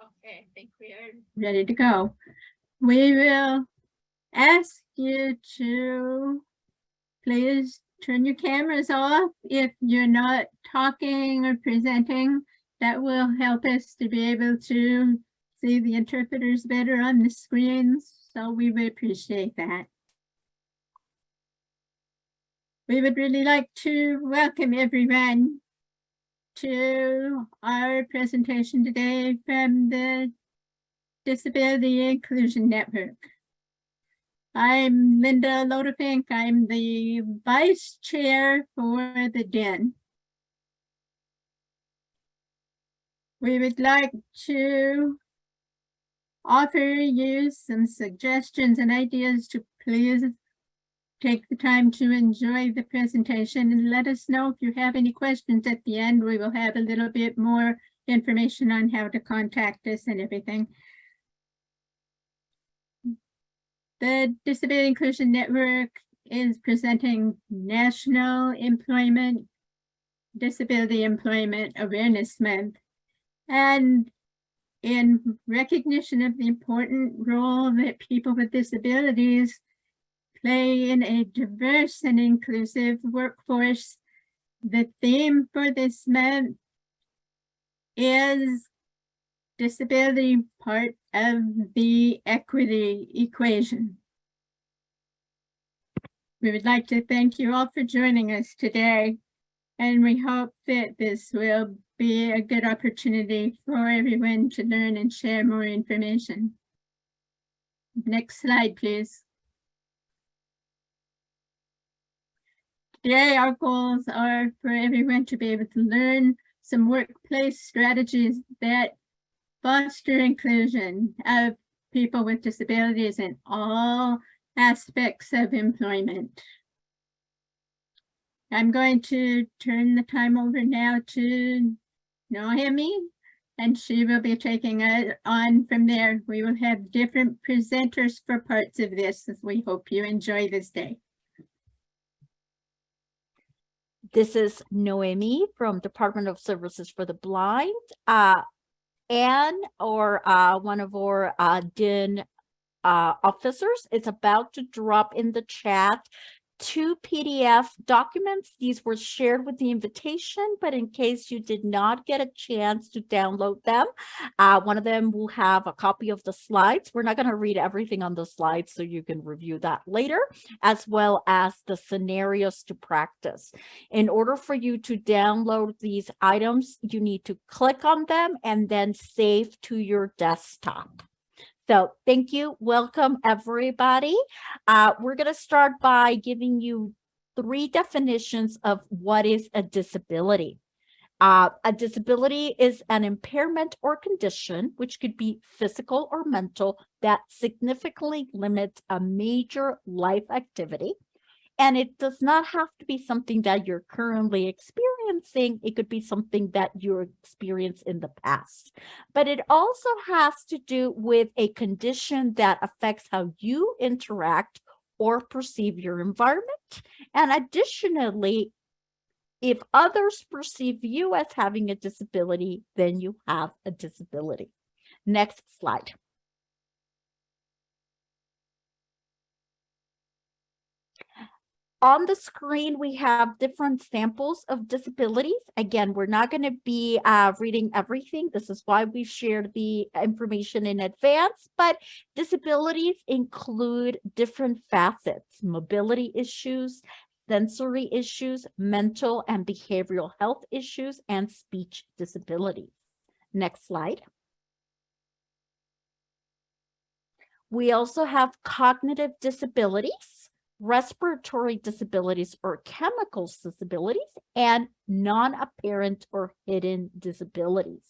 Okay, I think we are ready to go. We will ask you to please turn your cameras off if you're not talking or presenting. That will help us to be able to see the interpreters better on the screens, so we would appreciate that. We would really like to welcome everyone to our presentation today from the Disability Inclusion Network. I'm Linda Lodefink. I'm the vice chair for the DIN. We would like to offer you some suggestions and ideas to please take the time to enjoy the presentation and let us know if you have any questions at the end. We will have a little bit more information on how to contact us and everything. The Disability Inclusion Network is presenting National Disability Employment Awareness Month. And in recognition of the important role that people with disabilities play in a diverse and inclusive workforce, the theme for this month is disability part of the equity equation. We would like to thank you all for joining us today, and we hope that this will be a good opportunity for everyone to learn and share more information. Next slide, please. Today, our goals are for everyone to be able to learn some workplace strategies that foster inclusion of people with disabilities in all aspects of employment. I'm going to turn the time over now to Noemi, and she will be taking it on from there. We will have different presenters for parts of this, as we hope you enjoy this day. This is Noemi from Department of Services for the Blind. Anne, or one of our DIN officers, is about to drop in the chat 2 PDF documents. These were shared with the invitation, but in case you did not get a chance to download them, one of them will have a copy of the slides. We're not going to read everything on the slides, so you can review that later, as well as the scenarios to practice. In order for you to download these items, you need to click on them and then save to your desktop. So thank you. Welcome, everybody. We're going to start by giving you 3 definitions of what is a disability. A disability is an impairment or condition, which could be physical or mental, that significantly limits a major life activity. And it does not have to be something that you're currently experiencing. It could be something that you experienced in the past. But it also has to do with a condition that affects how you interact or perceive your environment. And additionally, if others perceive you as having a disability, then you have a disability. Next slide. On the screen, we have different samples of disabilities. Again, we're not going to be reading everything. This is why we shared the information in advance, but disabilities include different facets: mobility issues, sensory issues, mental and behavioral health issues, and speech disabilities. Next slide. We also have cognitive disabilities, respiratory disabilities or chemical disabilities, and non-apparent or hidden disabilities.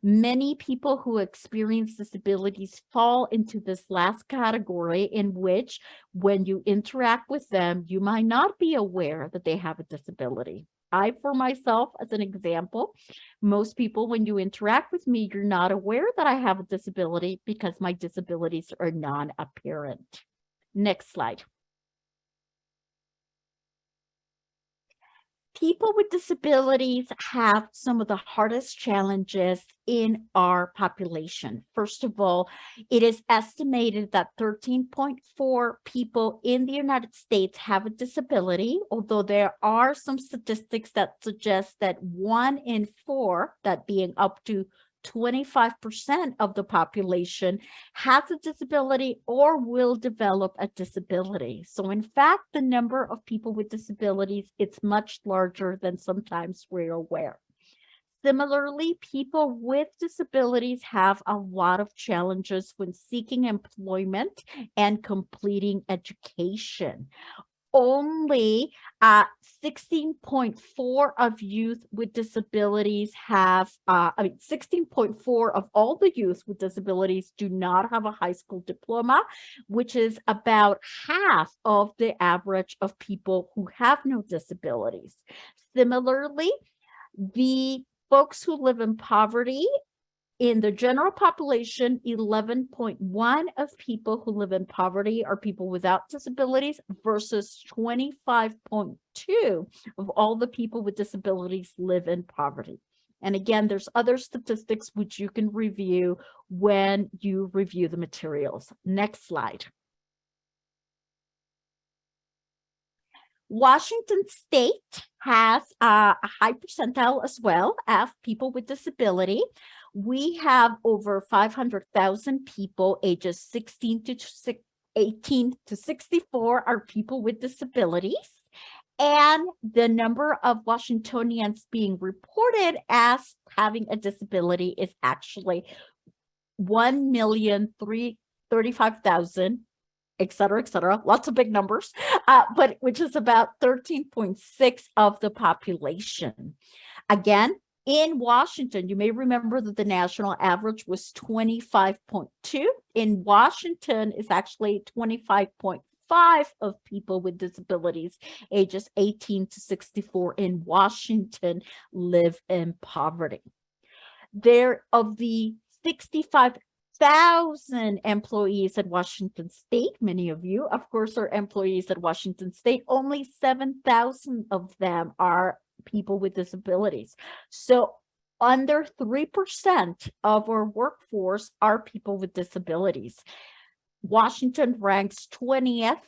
Many people who experience disabilities fall into this last category, in which when you interact with them, you might not be aware that they have a disability. I, for myself, as an example, most people, when you interact with me, you're not aware that I have a disability because my disabilities are non-apparent. Next slide. People with disabilities have some of the hardest challenges in our population. First of all, it is estimated that 13.4 people in the United States have a disability, although there are some statistics that suggest that 1 in 4, that being up to 25% of the population, has a disability or will develop a disability. So in fact, the number of people with disabilities, it's much larger than sometimes we're aware. Similarly, people with disabilities have a lot of challenges when seeking employment and completing education. Only 16.4 of youth with disabilities have, 16.4 of all the youth with disabilities do not have a high school diploma, which is about half of the average of people who have no disabilities. Similarly, the folks who live in poverty, in the general population, 11.1 of people who live in poverty are people without disabilities versus 25.2 of all the people with disabilities live in poverty. And again, there's other statistics which you can review when you review the materials. Next slide. Washington State has a high percentile as well of people with disability. We have over 500,000 people ages 18 to 64 are people with disabilities. And the number of Washingtonians being reported as having a disability is actually 1,335,000, et cetera, lots of big numbers, but which is about 13.6 of the population. Again, in Washington, you may remember that the national average was 25.2. In Washington, it's actually 25.5 of people with disabilities ages 18 to 64 in Washington live in poverty. There, of the 65,000 employees at Washington State, many of you, of course, are employees at Washington State, only 7,000 of them are people with disabilities. So under 3% of our workforce are people with disabilities. Washington ranks 20th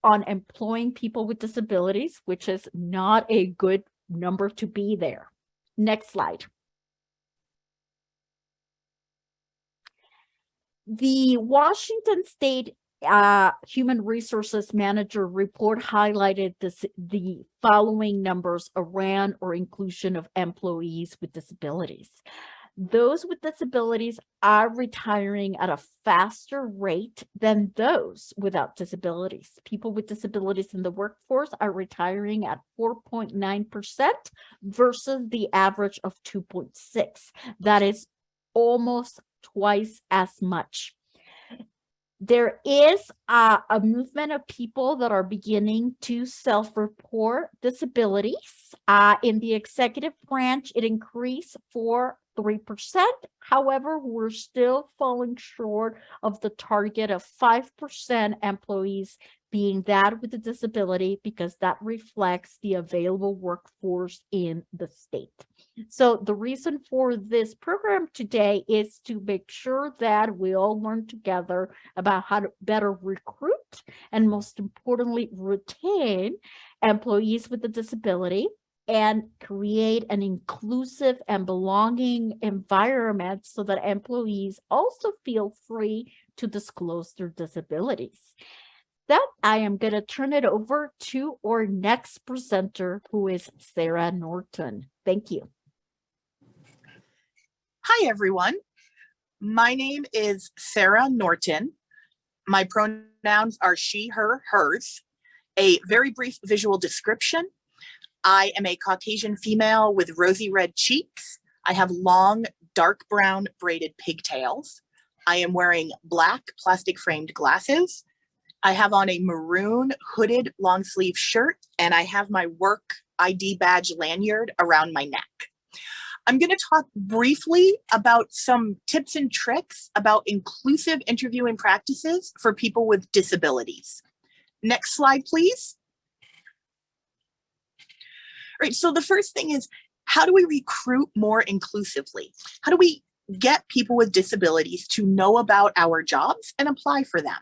on employing people with disabilities, which is not a good number to be there. Next slide. The Washington State Human Resources Manager report highlighted the following numbers around or inclusion of employees with disabilities. Those with disabilities are retiring at a faster rate than those without disabilities. People with disabilities in the workforce are retiring at 4.9% versus the average of 2.6. That is almost twice as much. There is a movement of people that are beginning to self-report disabilities. In the executive branch, it increased for 3%. However, we're still falling short of the target of 5% employees being that with a disability, because that reflects the available workforce in the state. So the reason for this program today is to make sure that we all learn together about how to better recruit and, most importantly, retain employees with a disability and create an inclusive and belonging environment so that employees also feel free to disclose their disabilities. That I am going to turn it over to our next presenter, who is Sarah Norton. Thank you. Hi, everyone. My name is Sarah Norton. My pronouns are she, her, hers. A very brief visual description. I am a Caucasian female with rosy red cheeks. I have long, dark brown braided pigtails. I am wearing black plastic framed glasses. I have on a maroon hooded long sleeve shirt, and I have my work ID badge lanyard around my neck. I'm going to talk briefly about some tips and tricks about inclusive interviewing practices for people with disabilities. Next slide, please. Right. So the first thing is, how do we recruit more inclusively? How do we get people with disabilities to know about our jobs and apply for them?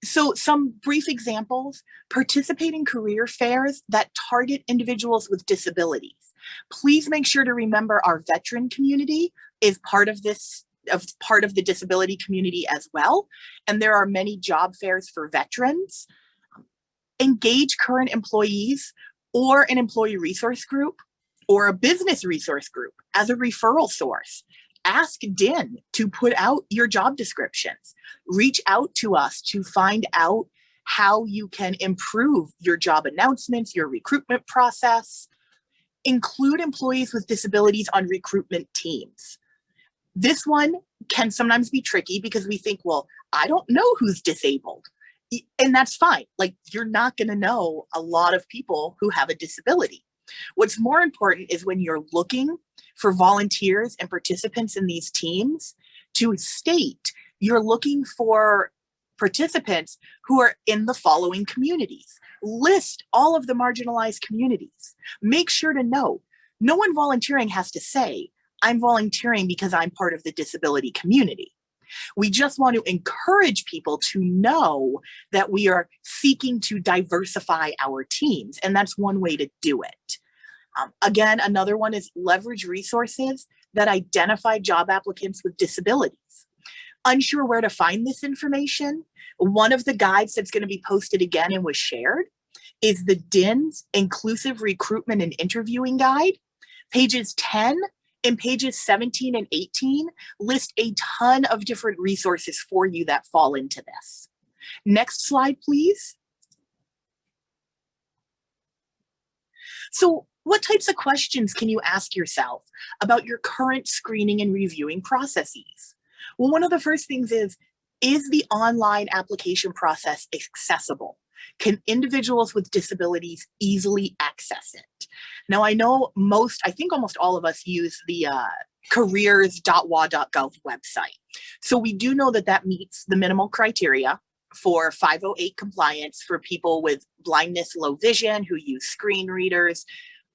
So some brief examples: participate in career fairs that target individuals with disabilities. Please make sure to remember our veteran community is part of the disability community as well. And there are many job fairs for veterans. Engage current employees or an employee resource group or a business resource group as a referral source. Ask DIN to put out your job descriptions. Reach out to us to find out how you can improve your job announcements, your recruitment process. Include employees with disabilities on recruitment teams. This one can sometimes be tricky because we think, well, I don't know who's disabled. And that's fine. Like, you're not going to know a lot of people who have a disability. What's more important is when you're looking for volunteers and participants in these teams, to state you're looking for participants who are in the following communities. List all of the marginalized communities. Make sure to know, no one volunteering has to say, I'm volunteering because I'm part of the disability community. We just want to encourage people to know that we are seeking to diversify our teams, and that's one way to do it. Again, another one is leverage resources that identify job applicants with disabilities. Unsure where to find this information? One of the guides that's going to be posted again and was shared is the DIN's Inclusive Recruitment and Interviewing Guide. Pages 10 and pages 17 and 18 list a ton of different resources for you that fall into this. Next slide, please. So, what types of questions can you ask yourself about your current screening and reviewing processes? Well, one of the first things is the online application process accessible? Can individuals with disabilities easily access it? Now, I know I think almost all of us use the careers.wa.gov website. So we do know that that meets the minimal criteria for 508 compliance for people with blindness, low vision, who use screen readers.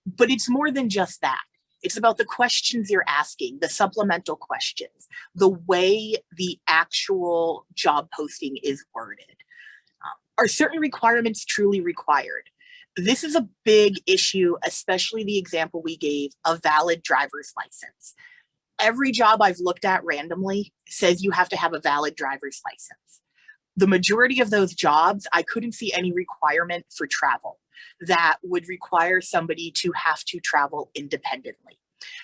But it's more than just that. It's about the questions you're asking, the supplemental questions, the way the actual job posting is worded. Are certain requirements truly required? This is a big issue, especially the example we gave, a valid driver's license. Every job I've looked at randomly says you have to have a valid driver's license. The majority of those jobs, I couldn't see any requirement for travel that would require somebody to have to travel independently.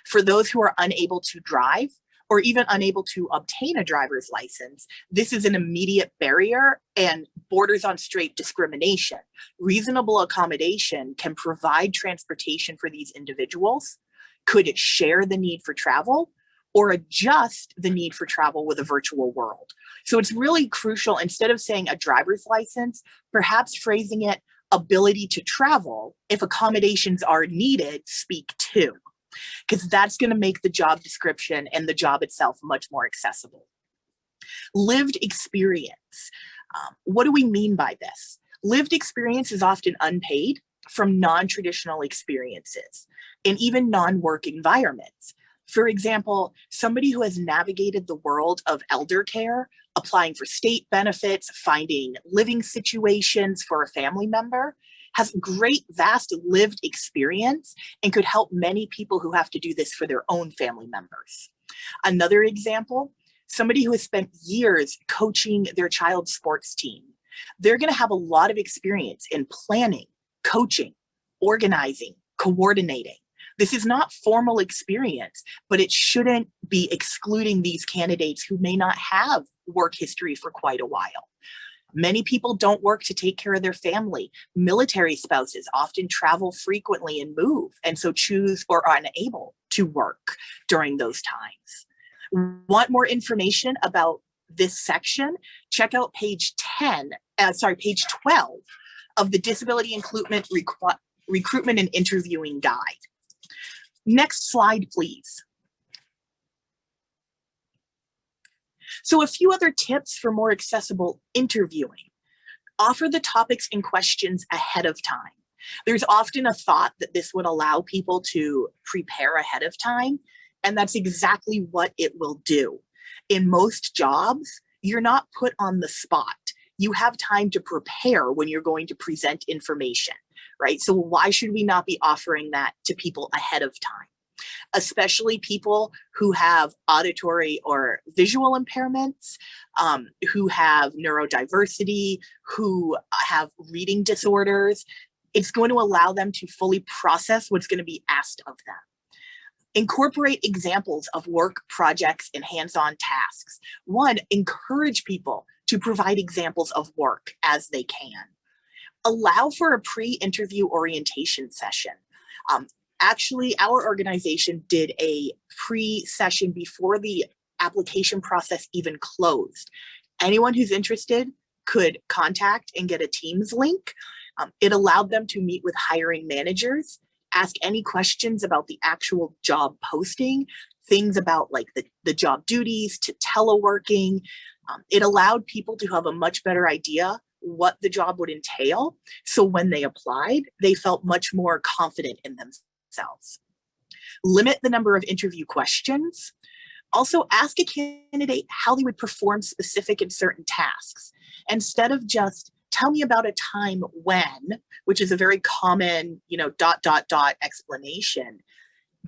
For those who are unable to drive or even unable to obtain a driver's license, this is an immediate barrier and borders on straight discrimination. Reasonable accommodation can provide transportation for these individuals. Could it share the need for travel or adjust the need for travel with a virtual world? So it's really crucial, instead of saying a driver's license, perhaps phrasing it ability to travel. If accommodations are needed, speak to, because that's going to make the job description and the job itself much more accessible. Lived experience. What do we mean by this? Lived experience is often unpaid from non-traditional experiences and even non-work environments. For example, somebody who has navigated the world of elder care, applying for state benefits, finding living situations for a family member, has great, vast lived experience and could help many people who have to do this for their own family members. Another example, somebody who has spent years coaching their child's sports team. They're going to have a lot of experience in planning, coaching, organizing, coordinating. This is not formal experience, but it shouldn't be excluding these candidates who may not have work history for quite a while. Many people don't work to take care of their family. Military spouses often travel frequently and move, and so choose or are unable to work during those times. Want more information about this section? Check out page 12 of the Disability Inclusion Recruitment and Interviewing Guide. Next slide, please. So a few other tips for more accessible interviewing. Offer the topics and questions ahead of time. There's often a thought that this would allow people to prepare ahead of time, and that's exactly what it will do. In most jobs, you're not put on the spot. You have time to prepare when you're going to present information, right? So why should we not be offering that to people ahead of time? Especially people who have auditory or visual impairments, who have neurodiversity, who have reading disorders. It's going to allow them to fully process what's going to be asked of them. Incorporate examples of work projects and hands-on tasks. One, encourage people to provide examples of work as they can. Allow for a pre-interview orientation session. Actually, our organization did a pre-session before the application process even closed. Anyone who's interested could contact and get a Teams link. It allowed them to meet with hiring managers, ask any questions about the actual job posting, things about like the job duties, to teleworking. It allowed people to have a much better idea what the job would entail. So when they applied, they felt much more confident in themselves. Limit the number of interview questions. Also ask a candidate how they would perform specific and certain tasks. Instead of just tell me about a time when, which is a very common, explanation,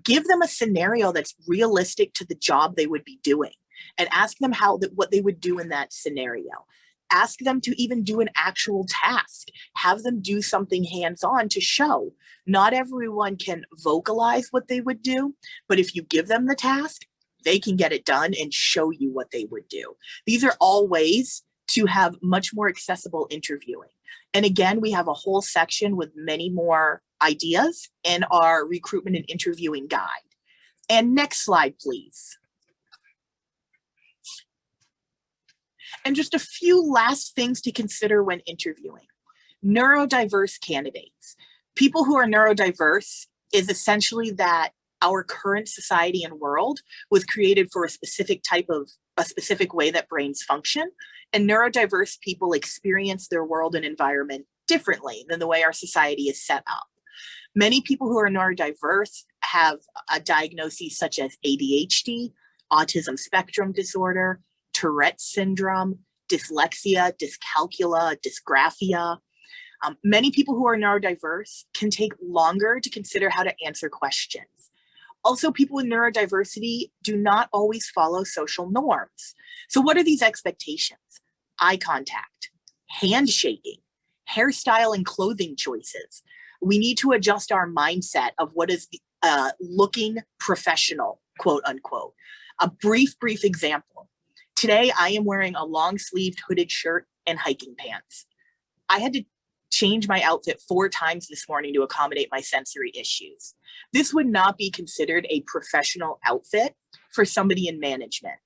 give them a scenario that's realistic to the job they would be doing and ask them what they would do in that scenario. Ask them to even do an actual task. Have them do something hands-on to show. Not everyone can vocalize what they would do, but if you give them the task, they can get it done and show you what they would do. These are all ways to have much more accessible interviewing. And again, we have a whole section with many more ideas in our recruitment and interviewing guide. And next slide, please. And just a few last things to consider when interviewing. Neurodiverse candidates. People who are neurodiverse is essentially that our current society and world was created for a specific way that brains function. And neurodiverse people experience their world and environment differently than the way our society is set up. Many people who are neurodiverse have a diagnosis such as ADHD, autism spectrum disorder, Tourette's syndrome, dyslexia, dyscalculia, dysgraphia. Many people who are neurodiverse can take longer to consider how to answer questions. Also, people with neurodiversity do not always follow social norms. So what are these expectations? Eye contact, handshaking, hairstyle and clothing choices. We need to adjust our mindset of what is looking professional, quote unquote. A brief example. Today, I am wearing a long-sleeved hooded shirt and hiking pants. I had to change my outfit 4 times this morning to accommodate my sensory issues. This would not be considered a professional outfit for somebody in management.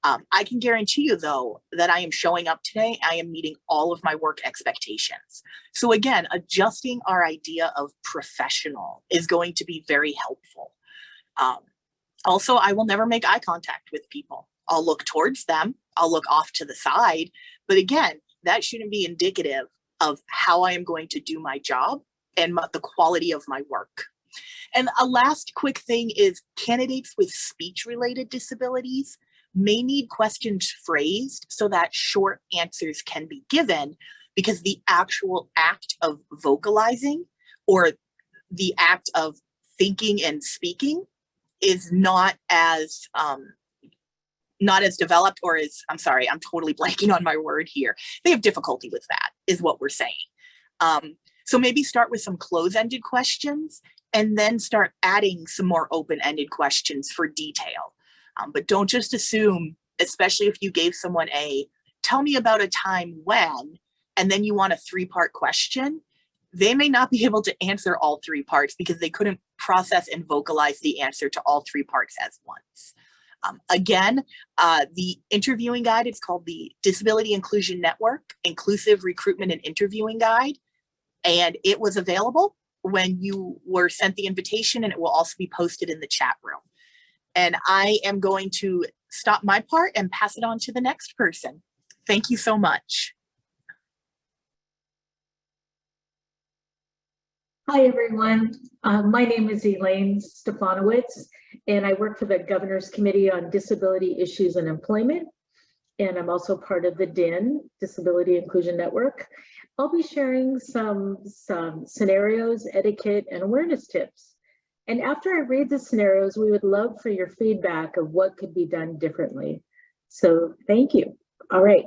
I can guarantee you, though, that I am showing up today, I am meeting all of my work expectations. So again, adjusting our idea of professional is going to be very helpful. Also, I will never make eye contact with people. I'll look towards them, I'll look off to the side, but again, that shouldn't be indicative of how I am going to do my job and the quality of my work. And a last quick thing is candidates with speech-related disabilities may need questions phrased so that short answers can be given, because the actual act of vocalizing or the act of thinking and speaking is not as developed, or is, I'm sorry, I'm totally blanking on my word here. They have difficulty with that, is what we're saying. So maybe start with some close-ended questions and then start adding some more open-ended questions for detail. But don't just assume, especially if you gave someone tell me about a time when, and then you want a 3-part question, they may not be able to answer all 3 parts because they couldn't process and vocalize the answer to all 3 parts as once. Again, the interviewing guide, it's called the Disability Inclusion Network, Inclusive Recruitment and Interviewing Guide. And it was available when you were sent the invitation, and it will also be posted in the chat room. And I am going to stop my part and pass it on to the next person. Thank you so much. Hi, everyone. My name is Elaine Stefanowicz, and I work for the Governor's Committee on Disability Issues and Employment. And I'm also part of the DIN, Disability Inclusion Network. I'll be sharing some scenarios, etiquette, and awareness tips. And after I read the scenarios, we would love for your feedback of what could be done differently. So thank you. All right.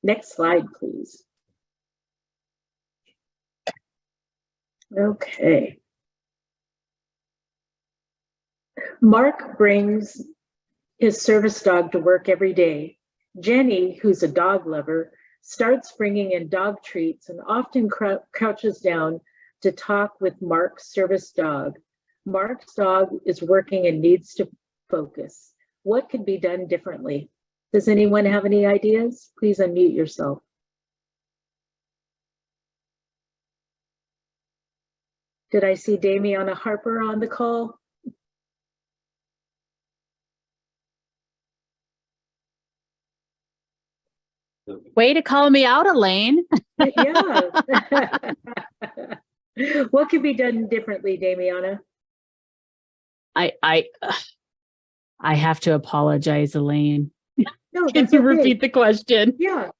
Next slide, please. Okay. Mark brings his service dog to work every day. Jenny, who's a dog lover, starts bringing in dog treats and often crouches down to talk with Mark's service dog. Mark's dog is working and needs to focus. What could be done differently? Does anyone have any ideas? Please unmute yourself. Did I see Damiana Harper on the call? Way to call me out, Elaine. Yeah. What could be done differently, Damiana? I have to apologize, Elaine. No, Can that's you okay. repeat the question? Yeah.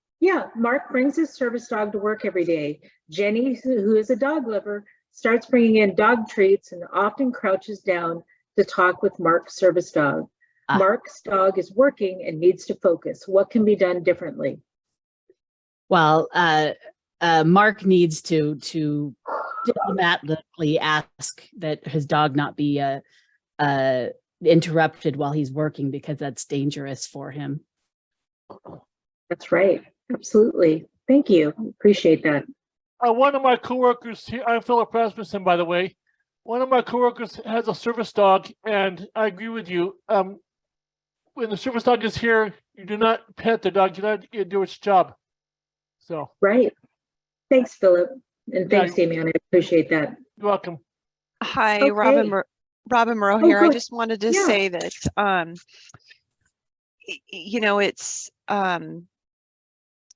Mark brings his service dog to work every day. Jenny, who is a dog lover, starts bringing in dog treats and often crouches down to talk with Mark's service dog. Mark's dog is working and needs to focus. What can be done differently? Well, Mark needs to diplomatically ask that his dog not be interrupted while he's working, because that's dangerous for him. That's right. Absolutely. Thank you. Appreciate that. One of my coworkers here, I'm Philip Rasmussen, by the way. One of my coworkers has a service dog, and I agree with you. When the service dog is here, you do not pet the dog, you let it do its job. So. Right. Thanks, Philip. And Yeah, thanks, Damian. I appreciate that. You're welcome. Hi, Okay. Robin Moreau Oh, here. I good. just wanted to Yeah. say that, it's,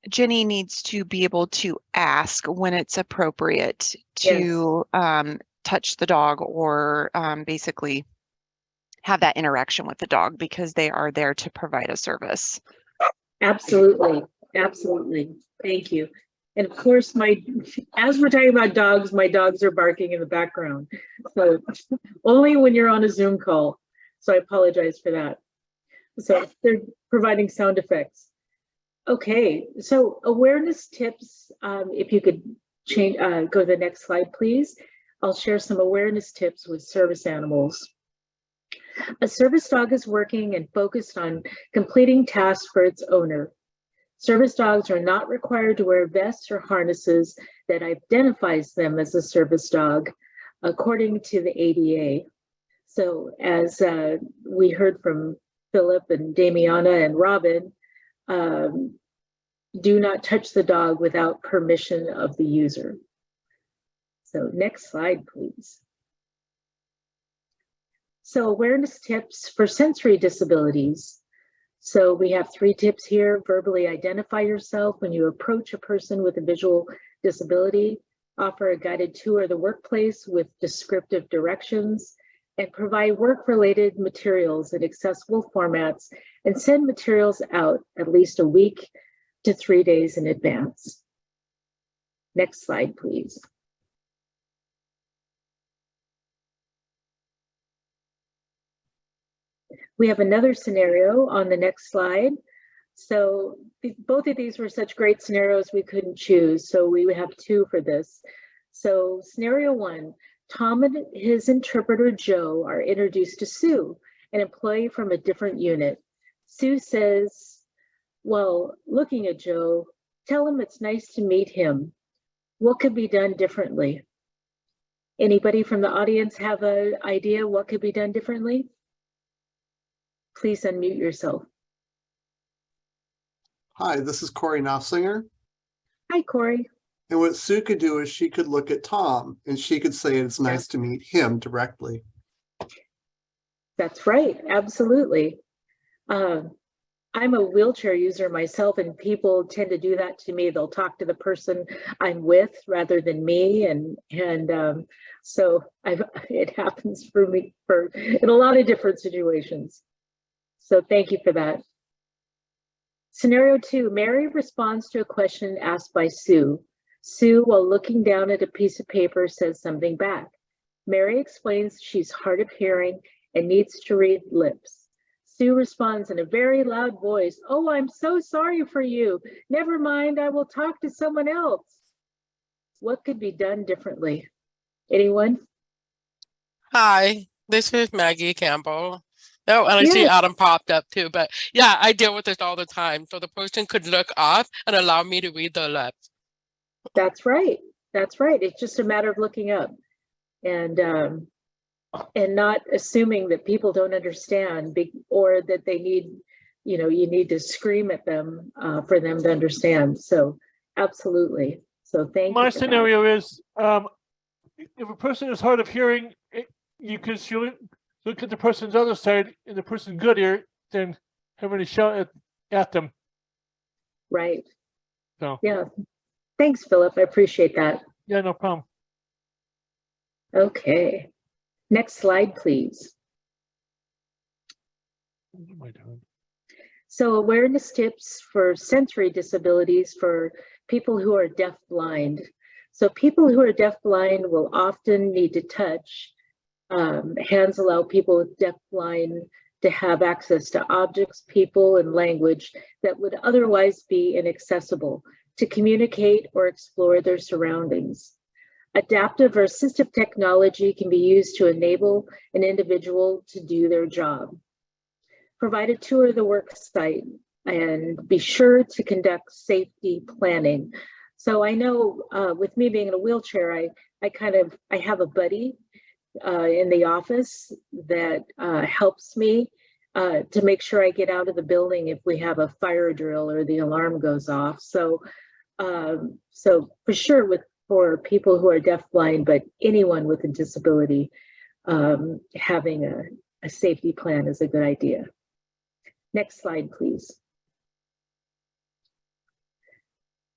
Jenny needs to be able to ask when it's appropriate to touch the dog or basically have that interaction with the dog, because they are there to provide a service. Absolutely. Absolutely. Thank you. And of course, as we're talking about dogs, my dogs are barking in the background. So only when you're on a Zoom call. So I apologize for that. So they're providing sound effects. Okay, so awareness tips. If you could change, go to the next slide, please. I'll share some awareness tips with service animals. A service dog is working and focused on completing tasks for its owner. Service dogs are not required to wear vests or harnesses that identifies them as a service dog, according to the ADA. So as we heard from Philip and Damiana and Robin, do not touch the dog without permission of the user. So next slide, please. So awareness tips for sensory disabilities. So we have 3 tips here. Verbally identify yourself when you approach a person with a visual disability, offer a guided tour of the workplace with descriptive directions, and provide work-related materials in accessible formats, and send materials out at least a week to 3 days in advance. Next slide, please. We have another scenario on the next slide. So both of these were such great scenarios we couldn't choose. So we have 2 for this. So scenario 1, Tom and his interpreter Joe are introduced to Sue, an employee from a different unit. Sue says, well, looking at Joe, tell him it's nice to meet him. What could be done differently? Anybody from the audience have an idea what could be done differently? Please unmute yourself. Hi, this is Corey Knopflinger. Hi, Corey. And what Sue could do is she could look at Tom and she could say it's nice to meet him directly. That's right. Absolutely. I'm a wheelchair user myself, and people tend to do that to me. They'll talk to the person I'm with rather than me, so it happens for me in a lot of different situations. So thank you for that. Scenario 2, Mary responds to a question asked by Sue. Sue, while looking down at a piece of paper, says something back. Mary explains she's hard of hearing and needs to read lips. Sue responds in a very loud voice, "Oh, I'm so sorry for you. Never mind, I will talk to someone else." What could be done differently? Anyone? Hi, this is Maggie Campbell. Oh, and I see Yes. Adam popped up too, but yeah, I deal with this all the time. So the person could look off and allow me to read the lips. That's right. That's right. It's just a matter of looking up and not assuming that people don't understand or that they need, you need to scream at them for them to understand. So absolutely. So thank you. My for that. scenario is, if a person is hard of hearing, you can look at the person's other side and the person's good ear, then having to shout at them. Right. So Yeah. Thanks, Philip. I appreciate that. yeah, no problem. Okay. Next slide, please. What am I doing? So awareness tips for sensory disabilities for people who are deaf-blind. So people who are deaf-blind will often need to touch. Hands allow people with deaf-blind to have access to objects, people, and language that would otherwise be inaccessible to communicate or explore their surroundings. Adaptive or assistive technology can be used to enable an individual to do their job. Provide a tour of the work site and be sure to conduct safety planning. So I know with me being in a wheelchair, I have a buddy in the office that helps me to make sure I get out of the building if we have a fire drill or the alarm goes off. So for sure for people who are deafblind, but anyone with a disability, having a safety plan is a good idea. Next slide, please.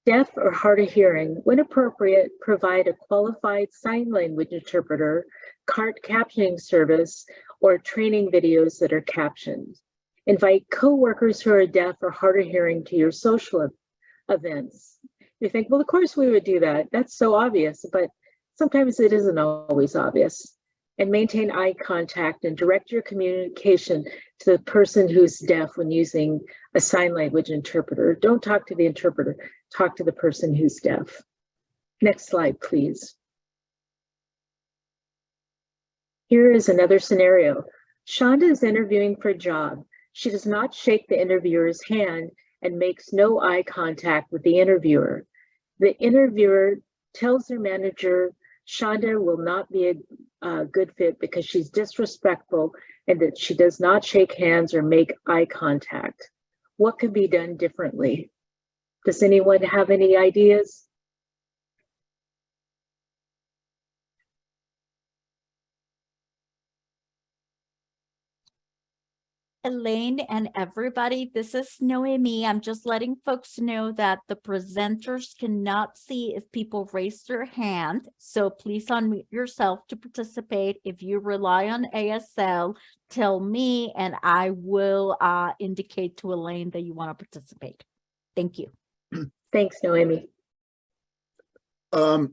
Deaf or hard of hearing, when appropriate, provide a qualified sign language interpreter, CART captioning service, or training videos that are captioned. Invite coworkers who are deaf or hard of hearing to your social events. You think, well, of course we would do that. That's so obvious, but sometimes it isn't always obvious. And maintain eye contact and direct your communication to the person who's deaf when using a sign language interpreter. Don't talk to the interpreter, talk to the person who's deaf. Next slide, please. Here is another scenario. Shonda is interviewing for a job. She does not shake the interviewer's hand and makes no eye contact with the interviewer. The interviewer tells their manager Shonda will not be a good fit because she's disrespectful and that she does not shake hands or make eye contact. What could be done differently? Does anyone have any ideas? Elaine and everybody, this is Noemi. I'm just letting folks know that the presenters cannot see if people raise their hand. So please unmute yourself to participate. If you rely on ASL, tell me and I will indicate to Elaine that you want to participate. Thank you. Thanks, Noemi.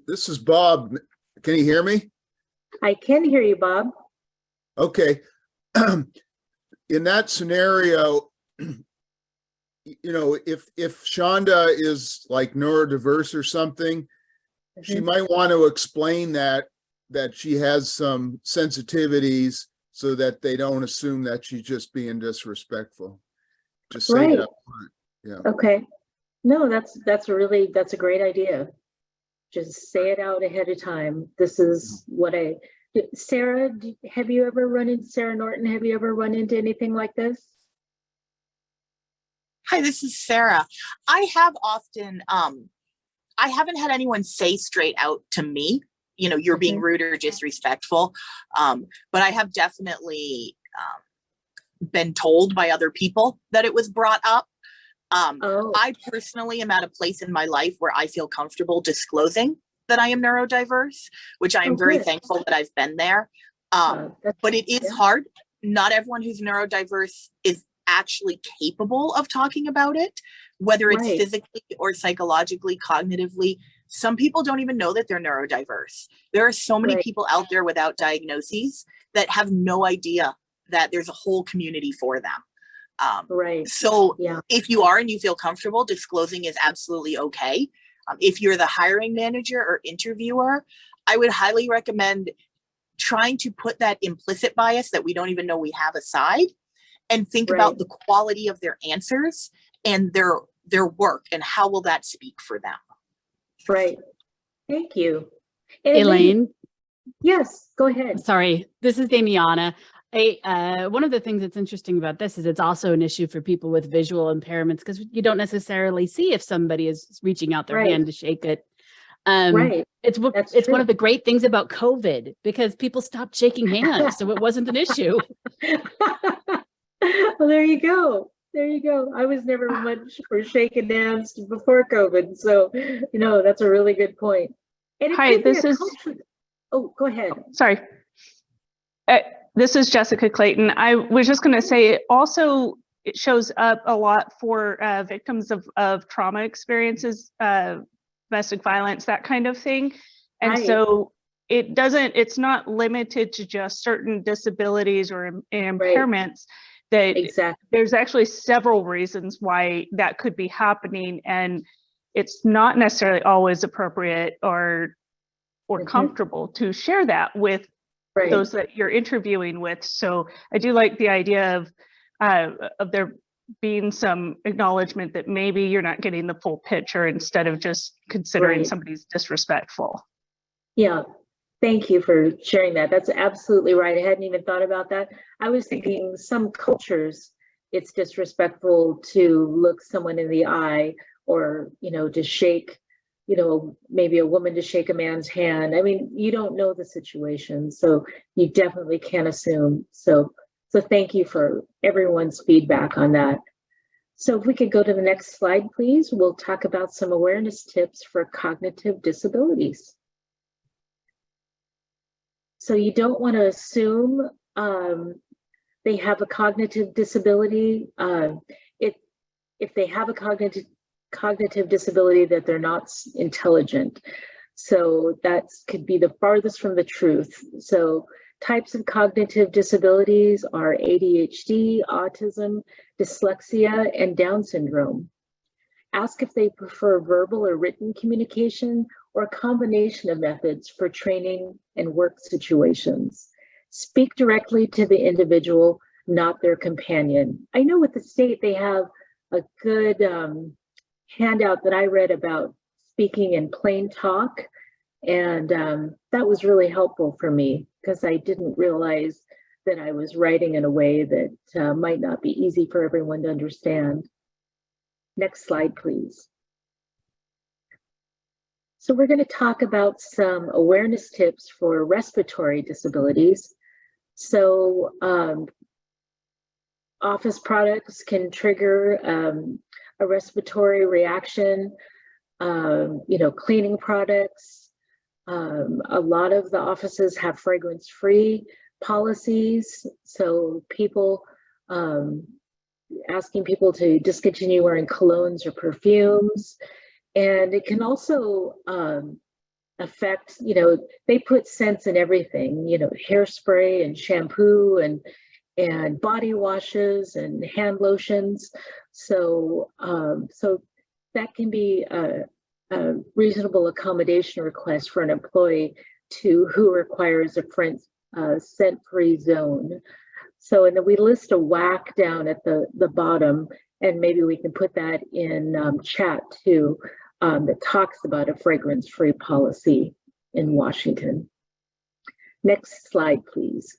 This is Bob. Can you hear me? I can hear you, Bob. Okay. In that scenario, if Shonda is like neurodiverse or something, she might want to explain that she has some sensitivities so that they don't assume that she's just being disrespectful. Just say Right. that. Yeah. Okay. No, that's a great idea. Just say it out ahead of time. This is what Sarah, have you ever run into Sarah Norton? Have you ever run into anything like this? Hi, this is Sarah. I have often, I haven't had anyone say straight out to me, you're being rude or disrespectful. But I have definitely been told by other people that it was brought up. Oh, I personally am at a place in my life where I feel comfortable disclosing that I am neurodiverse, which I am Oh, very good. thankful that I've been there. that's- But it is yeah. hard. Not everyone who's neurodiverse is actually capable of talking about it, whether it's Right. physically or psychologically, cognitively. Some people don't even know that they're neurodiverse. There are so many Right. people out there without diagnoses that have no idea that there's a whole community for them. Right. So Yeah. if you are and you feel comfortable, disclosing is absolutely okay. If you're the hiring manager or interviewer, I would highly recommend trying to put that implicit bias that we don't even know we have aside and think Right. about the quality of their answers and their work and how will that speak for them. Right. Thank you. And maybe- Elaine, Yes, go ahead. sorry, this is Damiana. One of the things that's interesting about this is it's also an issue for people with visual impairments because you don't necessarily see if somebody is reaching out their Right. hand to shake it. Right. It's one That's one true. of the great things about COVID because people stopped shaking hands, so it wasn't an issue. Well, there you go. There you go. I was never much for shaking hands before COVID, so that's a really good point. And it Hi, could be this a is- culture- Oh, go ahead. Sorry. This is Jessica Clayton. I was just going to say it shows up a lot for victims of trauma experiences, domestic violence, that kind of thing. And Right. so it's not limited to just certain disabilities or impairments. That Exactly. there's actually several reasons why that could be happening, and it's not necessarily always appropriate or Mhm. comfortable to share that with Right. those that you're interviewing with. So I do like the idea of there being some acknowledgement that maybe you're not getting the full picture instead of just considering Right. somebody's disrespectful. Yeah. Thank you for sharing that. That's absolutely right. I hadn't even thought about that. I was thinking some cultures, it's disrespectful to look someone in the eye or, to shake, maybe a woman to shake a man's hand. I mean, you don't know the situation, so you definitely can't assume. So thank you for everyone's feedback on that. So if we could go to the next slide, please, we'll talk about some awareness tips for cognitive disabilities. So you don't want to assume they have a cognitive disability. If they have a cognitive disability, that they're not intelligent. So that could be the farthest from the truth. So types of cognitive disabilities are ADHD, autism, dyslexia, and Down syndrome. Ask if they prefer verbal or written communication or a combination of methods for training and work situations. Speak directly to the individual, not their companion. I know with the state, they have a good handout that I read about speaking in plain talk. And that was really helpful for me because I didn't realize that I was writing in a way that might not be easy for everyone to understand. Next slide, please. So we're going to talk about some awareness tips for respiratory disabilities. So office products can trigger a respiratory reaction, cleaning products. A lot of the offices have fragrance-free policies. So people, asking people to discontinue wearing colognes or perfumes. And it can also affect, they put scents in everything, hairspray and shampoo and body washes and hand lotions. So that can be a reasonable accommodation request for an employee who requires a scent-free zone. So, and then we list a WAC down at the bottom, and maybe we can put that in chat too, that talks about a fragrance-free policy in Washington. Next slide, please.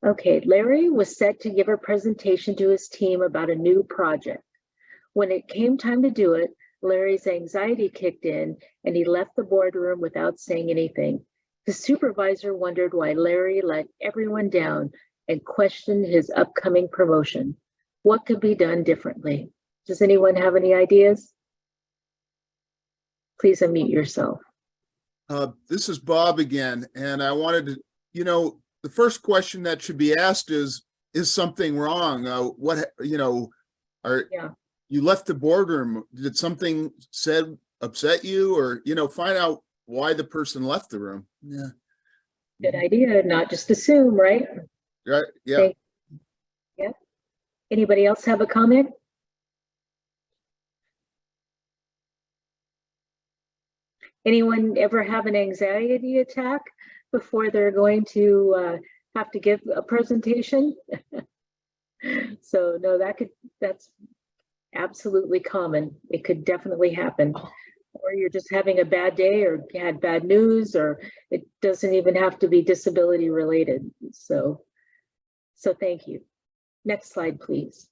Okay, Larry was set to give a presentation to his team about a new project. When it came time to do it, Larry's anxiety kicked in and he left the boardroom without saying anything. The supervisor wondered why Larry let everyone down and questioned his upcoming promotion. What could be done differently? Does anyone have any ideas? Please unmute yourself. This is Bob again, and I wanted to, the first question that should be asked is something wrong? Yeah. You left the boardroom? Did something said upset you, or, find out why the person left the room? Yeah. Good idea. Not just assume, right? Right. Yeah. Yep. Anybody else have a comment? Anyone ever have an anxiety attack before they're going to have to give a presentation? So no, that's absolutely common. It could definitely happen. Or you're just having a bad day, or had bad news, or it doesn't even have to be disability related. So thank you. Next slide, please.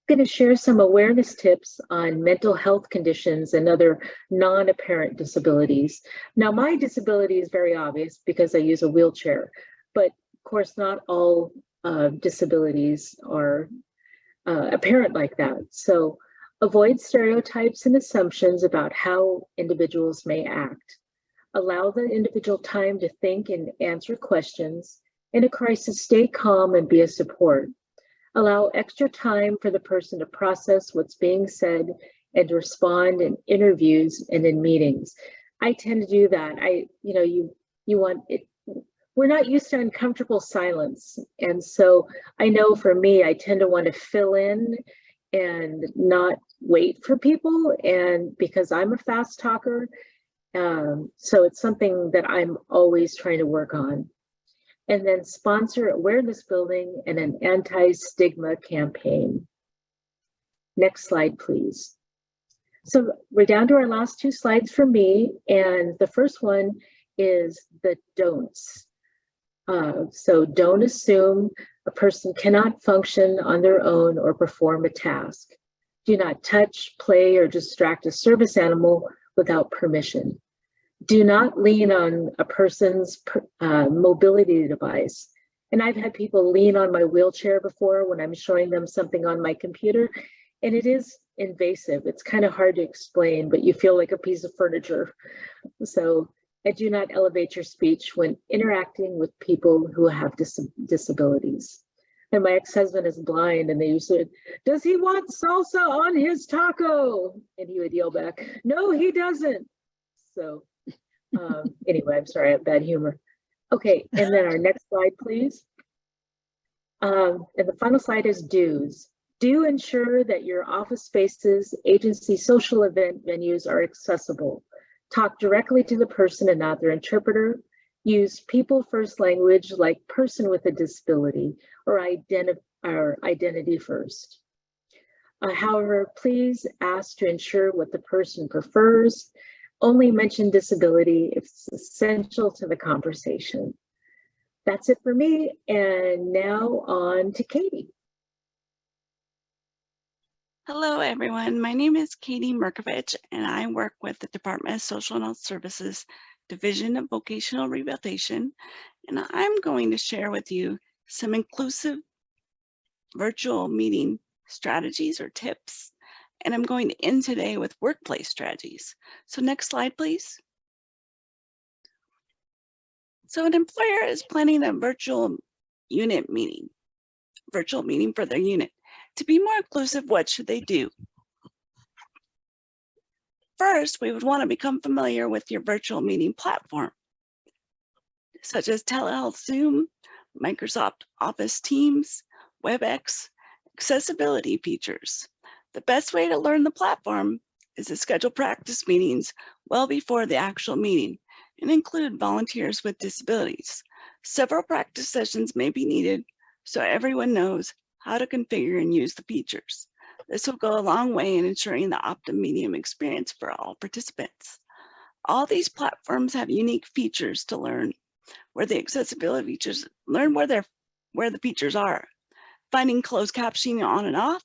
I'm going to share some awareness tips on mental health conditions and other non-apparent disabilities. Now, my disability is very obvious because I use a wheelchair, but of course, not all disabilities are apparent like that. So avoid stereotypes and assumptions about how individuals may act. Allow the individual time to think and answer questions. In a crisis, stay calm and be a support. Allow extra time for the person to process what's being said and to respond in interviews and in meetings. I tend to do that. You want it. We're not used to uncomfortable silence. And so I know for me, I tend to want to fill in and not wait for people. And because I'm a fast talker, so it's something that I'm always trying to work on. And then sponsor awareness building and an anti-stigma campaign. Next slide, please. So we're down to our last two slides for me. And the first one is the don'ts. So don't assume a person cannot function on their own or perform a task. Do not touch, play, or distract a service animal without permission. Do not lean on a person's mobility device. And I've had people lean on my wheelchair before when I'm showing them something on my computer, and it is invasive. It's kind of hard to explain, but you feel like a piece of furniture. So I do not elevate your speech when interacting with people who have disabilities. And my ex-husband is blind, and they used to, does he want salsa on his taco? And he would yell back, no, he doesn't. So anyway, I'm sorry, I have bad humor. Okay, and then our next slide, please. And the final slide is do's. Do ensure that your office spaces, agency, social event venues are accessible. Talk directly to the person and not their interpreter. Use people first language like person with a disability or identity first. However, please ask to ensure what the person prefers. Only mention disability if it's essential to the conversation. That's it for me. And now on to Katie. Hello, everyone. My name is Katie Merkovich, and I work with the Department of Social and Health Services, Division of Vocational Rehabilitation. And I'm going to share with you some inclusive virtual meeting strategies or tips. And I'm going to end today with workplace strategies. So next slide, please. So an employer is planning a virtual meeting for their unit. To be more inclusive, what should they do? First, we would want to become familiar with your virtual meeting platform, such as telehealth Zoom, Microsoft Office Teams, WebEx, accessibility features. The best way to learn the platform is to schedule practice meetings well before the actual meeting and include volunteers with disabilities. Several practice sessions may be needed so everyone knows how to configure and use the features. This will go a long way in ensuring the optimum meeting experience for all participants. All these platforms have unique features to learn where the accessibility features, learn where the features are. Finding closed captioning on and off,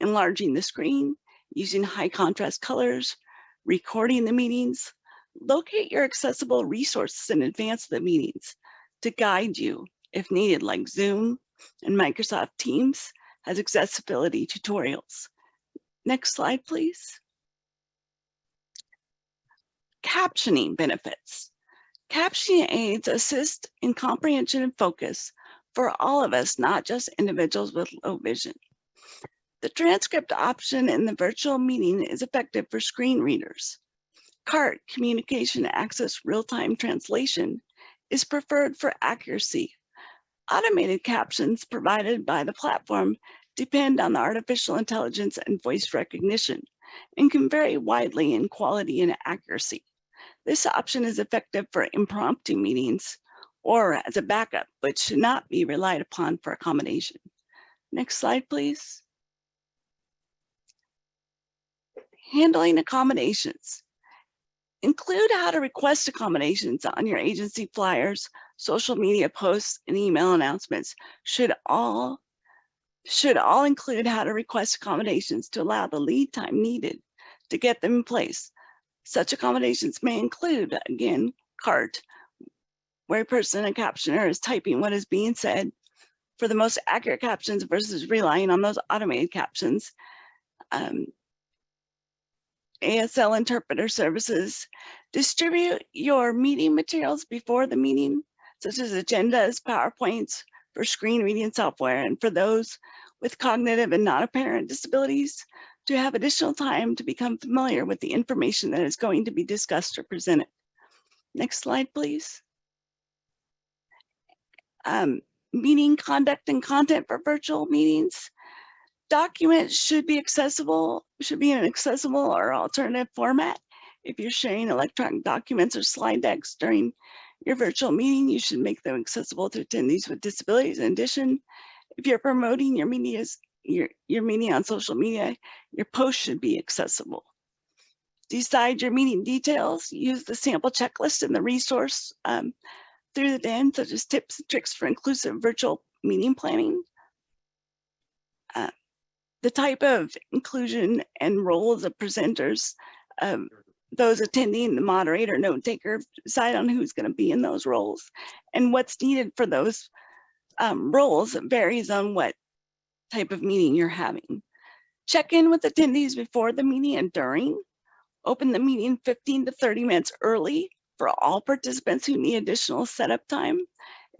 enlarging the screen, using high contrast colors, recording the meetings, Locate your accessible resources in advance of the meetings to guide you if needed, like Zoom and Microsoft Teams has accessibility tutorials. Next slide, please. Captioning benefits. Captioning aids assist in comprehension and focus for all of us, not just individuals with low vision. The transcript option in the virtual meeting is effective for screen readers. CART, Communication Access Real-Time Translation, is preferred for accuracy. Automated captions provided by the platform depend on the artificial intelligence and voice recognition and can vary widely in quality and accuracy. This option is effective for impromptu meetings or as a backup, but should not be relied upon for accommodation. Next slide, please. Handling accommodations. Include how to request accommodations on your agency flyers, social media posts, and email announcements. Should all include how to request accommodations to allow the lead time needed to get them in place. Such accommodations may include, again, CART, where a person, a captioner, is typing what is being said for the most accurate captions versus relying on those automated captions. ASL interpreter services. Distribute your meeting materials before the meeting, such as agendas, PowerPoints, for screen reading software, and for those with cognitive and non-apparent disabilities to have additional time to become familiar with the information that is going to be discussed or presented. Next slide, please. Meeting conduct and content for virtual meetings. Documents should be accessible, should be in an accessible or alternative format. If you're sharing electronic documents or slide decks during your virtual meeting, you should make them accessible to attendees with disabilities. In addition, if you're promoting your meeting on social media, your post should be accessible. Decide your meeting details. Use the sample checklist in the resource through the den, such as tips and tricks for inclusive virtual meeting planning. The type of inclusion and roles of presenters, those attending, the moderator, note taker, decide on who's going to be in those roles. And what's needed for those roles varies on what type of meeting you're having. Check in with attendees before the meeting and during. Open the meeting 15 to 30 minutes early for all participants who need additional setup time.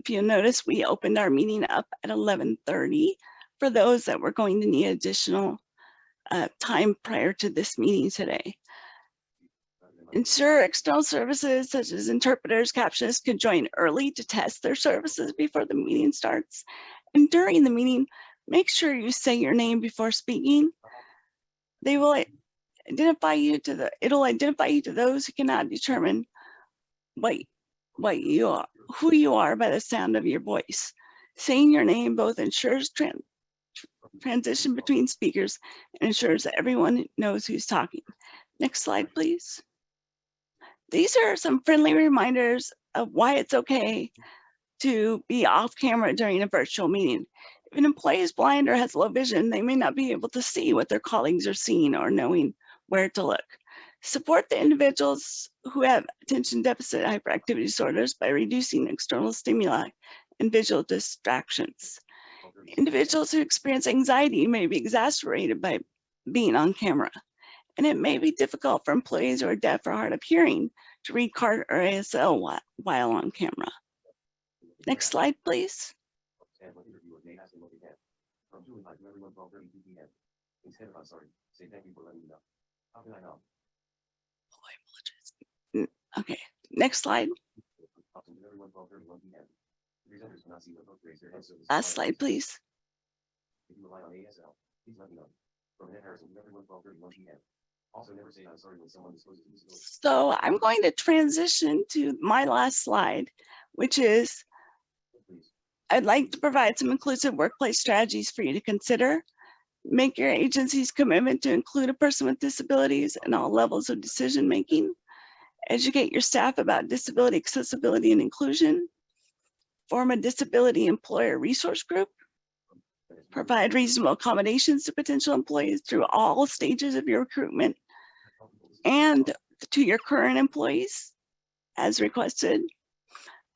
If you notice, we opened our meeting up at 11:30 for those that were going to need additional time prior to this meeting today. Ensure external services such as interpreters, captionists can join early to test their services before the meeting starts. And during the meeting, make sure you say your name before speaking. They will identify you to it'll identify you to those who cannot determine what you are, who you are by the sound of your voice. Saying your name both ensures transition between speakers and ensures that everyone knows who's talking. Next slide, please. These are some friendly reminders of why it's okay to be off camera during a virtual meeting. If an employee is blind or has low vision, they may not be able to see what their colleagues are seeing or knowing where to look. Support the individuals who have attention deficit hyperactivity disorders by reducing external stimuli and visual distractions. Individuals who experience anxiety may be exacerbated by being on camera, and it may be difficult for employees who are deaf or hard of hearing to read CART or ASL while on camera. Next slide, please. Okay, next slide. Last slide, please. So I'm going to transition to my last slide, which is I'd like to provide some inclusive workplace strategies for you to consider. Make your agency's commitment to include a person with disabilities in all levels of decision making. Educate your staff about disability accessibility and inclusion. Form a disability employer resource group. Provide reasonable accommodations to potential employees through all stages of your recruitment. And to your current employees as requested.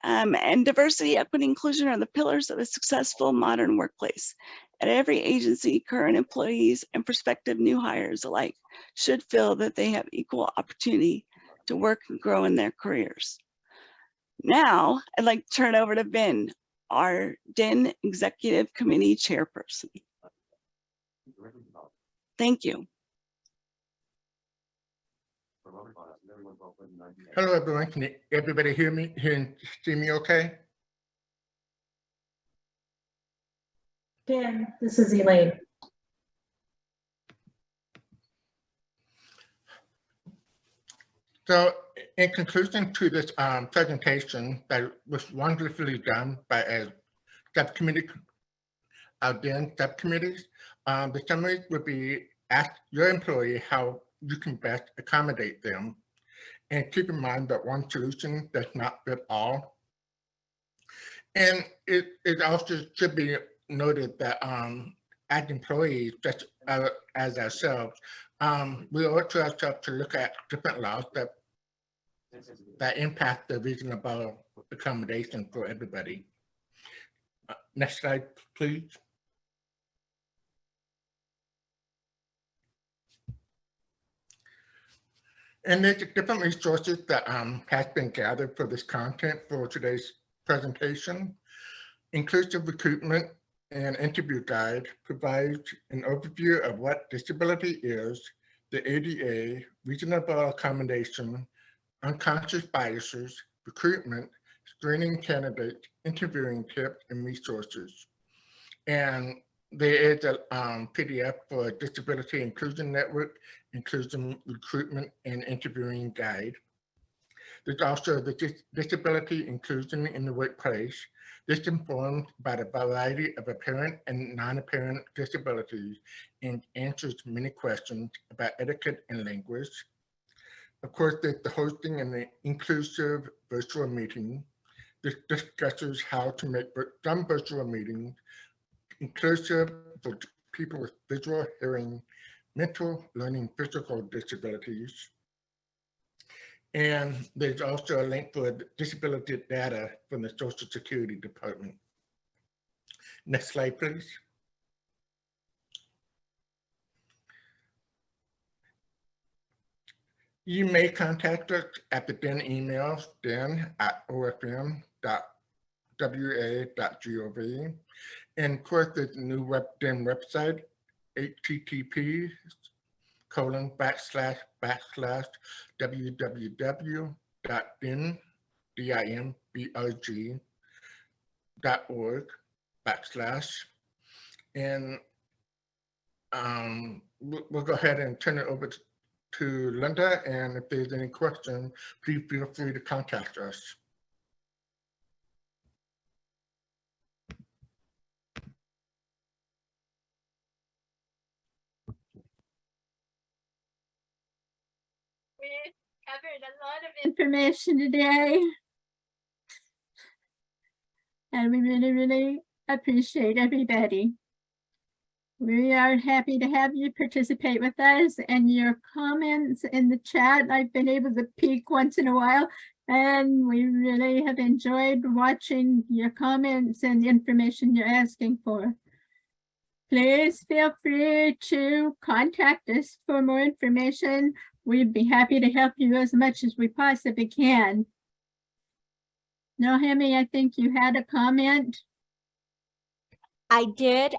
And diversity, equity, inclusion are the pillars of a successful modern workplace. At every agency, current employees and prospective new hires alike should feel that they have equal opportunity to work and grow in their careers. Now, I'd like to turn it over to Ben, our DEN Executive Committee Chairperson. Thank you. Hello, everyone. Can everybody hear me and see me okay? Dan, this is Elaine. So in conclusion to this presentation that was wonderfully done by a subcommittee, our DEN subcommittees, the summary would be ask your employee how you can best accommodate them. And keep in mind that one solution does not fit all. And it also should be noted that as employees, just as ourselves, we owe it to ourselves to look at different laws that impact the reasonable accommodation for everybody. Next slide, please. And there's different resources that has been gathered for this content for today's presentation. Inclusive Recruitment and Interview Guide provides an overview of what disability is, the ADA, reasonable accommodation, unconscious biases, recruitment, screening candidates, interviewing tips and resources. And there is a PDF for Disability Inclusion Network, Inclusion Recruitment and Interviewing Guide. There's also the Disability Inclusion in the Workplace. This informed by the variety of apparent and non-apparent disabilities and answers many questions about etiquette and language. Of course, there's the hosting and the inclusive virtual meeting. This discusses how to make some virtual meetings inclusive for people with visual, hearing, mental, learning, physical disabilities. And there's also a link for disability data from the Social Security Department. Next slide, please. You may contact us at the DEN email, den@ofm.wa.gov. And of course, there's a new DEN website, http://www.den.org/. And we'll go ahead and turn it over to Linda. And if there's any questions, please feel free to contact us. We covered a lot of information today. And we really, really appreciate everybody. We are happy to have you participate with us, and your comments in the chat. I've been able to peek once in a while, and we really have enjoyed watching your comments and the information you're asking for. Please feel free to contact us for more information. We'd be happy to help you as much as we possibly can. Nohemi, I think you had a comment. I did.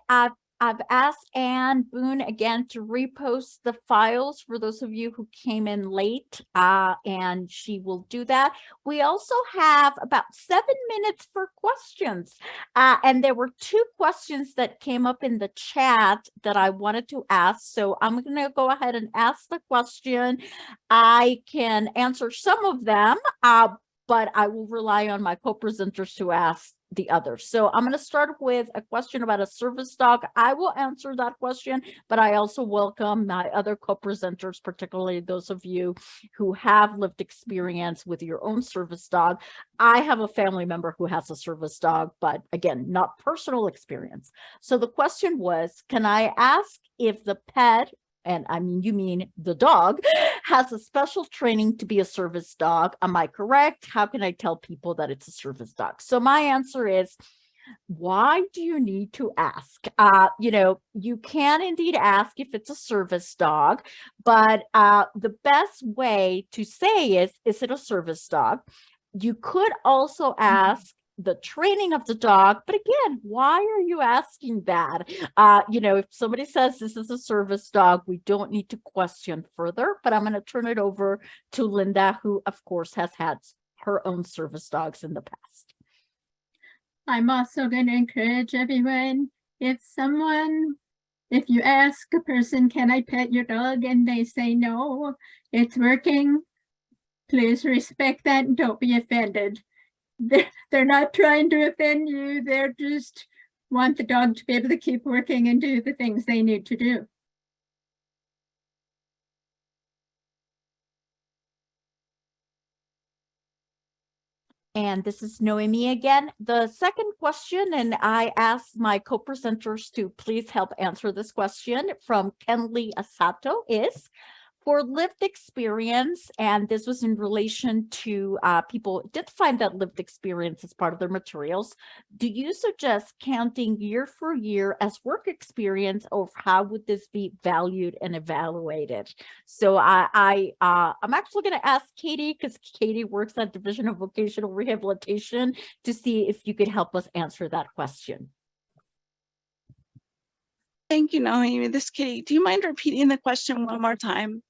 I've asked Ann Boone again to repost the files for those of you who came in late, and she will do that. We also have about 7 minutes for questions. And there were 2 questions that came up in the chat that I wanted to ask. So I'm going to go ahead and ask the question. I can answer some of them, but I will rely on my co-presenters to ask the others. So I'm going to start with a question about a service dog. I will answer that question, but I also welcome my other co-presenters, particularly those of you who have lived experience with your own service dog. I have a family member who has a service dog, but again, not personal experience. So the question was, can I ask if the pet, and I mean, you mean the dog, has a special training to be a service dog. Am I correct? How can I tell people that it's a service dog? So my answer is, why do you need to ask? You can indeed ask if it's a service dog, but the best way to say is it a service dog? You could also ask the training of the dog, but again, why are you asking that? If somebody says this is a service dog, we don't need to question further, but I'm going to turn it over to Linda, who of course has had her own service dogs in the past. I'm also going to encourage everyone, if you ask a person, can I pet your dog? And they say no, it's working, please respect that and don't be offended. They're not trying to offend you. They're just want the dog to be able to keep working and do the things they need to do. And this is Noemi again. The second question, and I asked my co-presenters to please help answer this question from Kenley Asato, is for lived experience, and this was in relation to people did find that lived experience as part of their materials. Do you suggest counting year for year as work experience, or how would this be valued and evaluated? So I'm actually going to ask Katie, because Katie works at Division of Vocational Rehabilitation, to see if you could help us answer that question. Thank you, Naomi. This is Katie. Do you mind repeating the question one more time?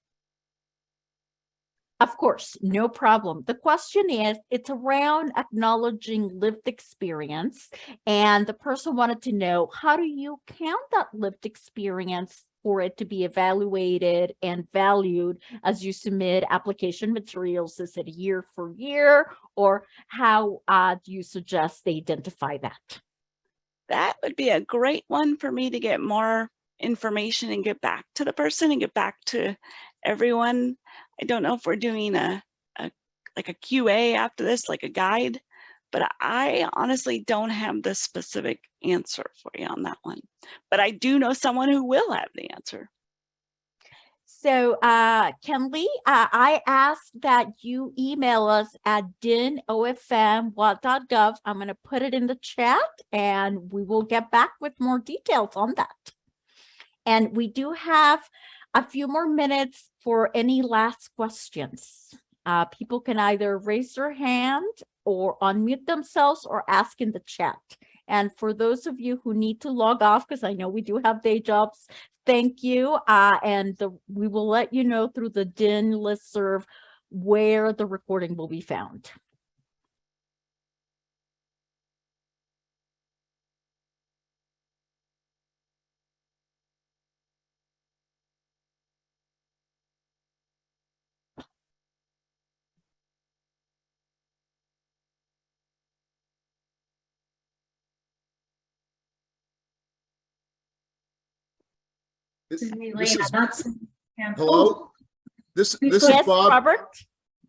Of course, no problem. The question is, it's around acknowledging lived experience, and the person wanted to know, how do you count that lived experience for it to be evaluated and valued as you submit application materials? Is it year for year, or how do you suggest they identify that? That would be a great one for me to get more information and get back to the person and get back to everyone. I don't know if we're doing a QA after this, like a guide, but I honestly don't have the specific answer for you on that one. But I do know someone who will have the answer. So, Kenley, I asked that you email us at dinofm.gov. I'm going to put it in the chat, and we will get back with more details on that. And we do have a few more minutes for any last questions. People can either raise their hand or unmute themselves or ask in the chat. And for those of you who need to log off, because I know we do have day jobs, thank you. We will let you know through the DIN listserv where the recording will be found. Hello? This is Yes, Bob. Robert?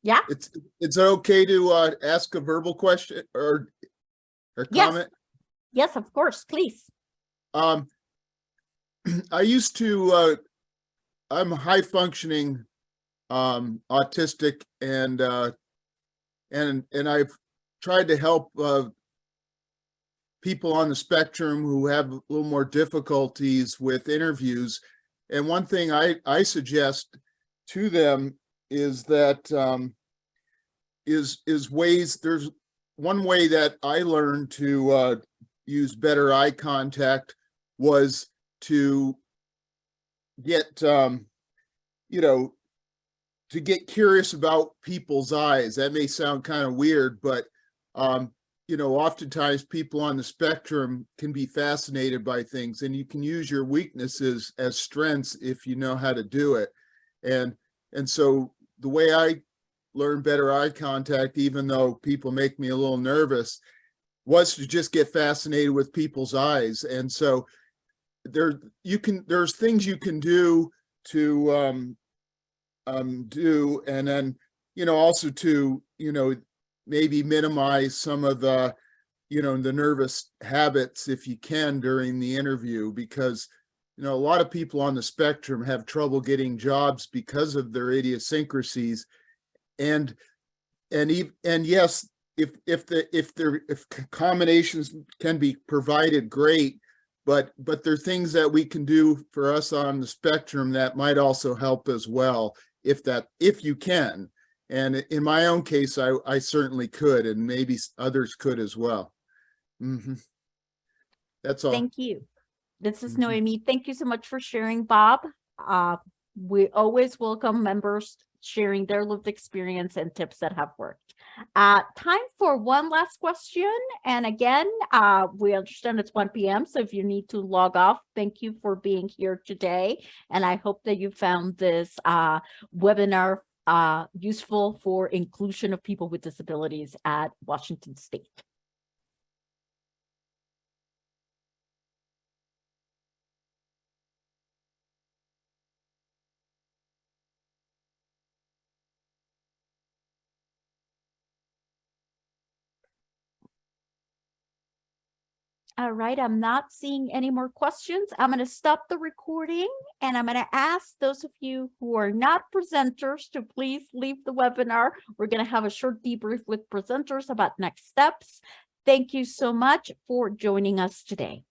Yeah? It's okay to ask a verbal question or comment? Yes, of course, please. I used to, I'm high functioning, autistic, and I've tried to help people on the spectrum who have a little more difficulties with interviews. And one thing I suggest to them is that is ways. There's one way that I learned to use better eye contact was to get to get curious about people's eyes. That may sound kind of weird, but oftentimes people on the spectrum can be fascinated by things, and you can use your weaknesses as strengths if you know how to do it. And so the way I learned better eye contact, even though people make me a little nervous, was to just get fascinated with people's eyes. And so there's things you can do to do, and then also to maybe minimize some of the the nervous habits if you can during the interview, because you know, a lot of people on the spectrum have trouble getting jobs because of their idiosyncrasies. And yes, if combinations can be provided, great, but there are things that we can do for us on the spectrum that might also help as well, if you can. And in my own case, I certainly could, and maybe others could as well. That's all. Thank you. This is Noemi. Thank you so much for sharing, Bob. We always welcome members sharing their lived experience and tips that have worked. Time for one last question. And again, we understand it's 1 p.m. So if you need to log off, thank you for being here today. And I hope that you found this webinar useful for inclusion of people with disabilities at Washington State. All right, I'm not seeing any more questions. I'm going to stop the recording and I'm going to ask those of you who are not presenters to please leave the webinar. We're going to have a short debrief with presenters about next steps. Thank you so much for joining us today.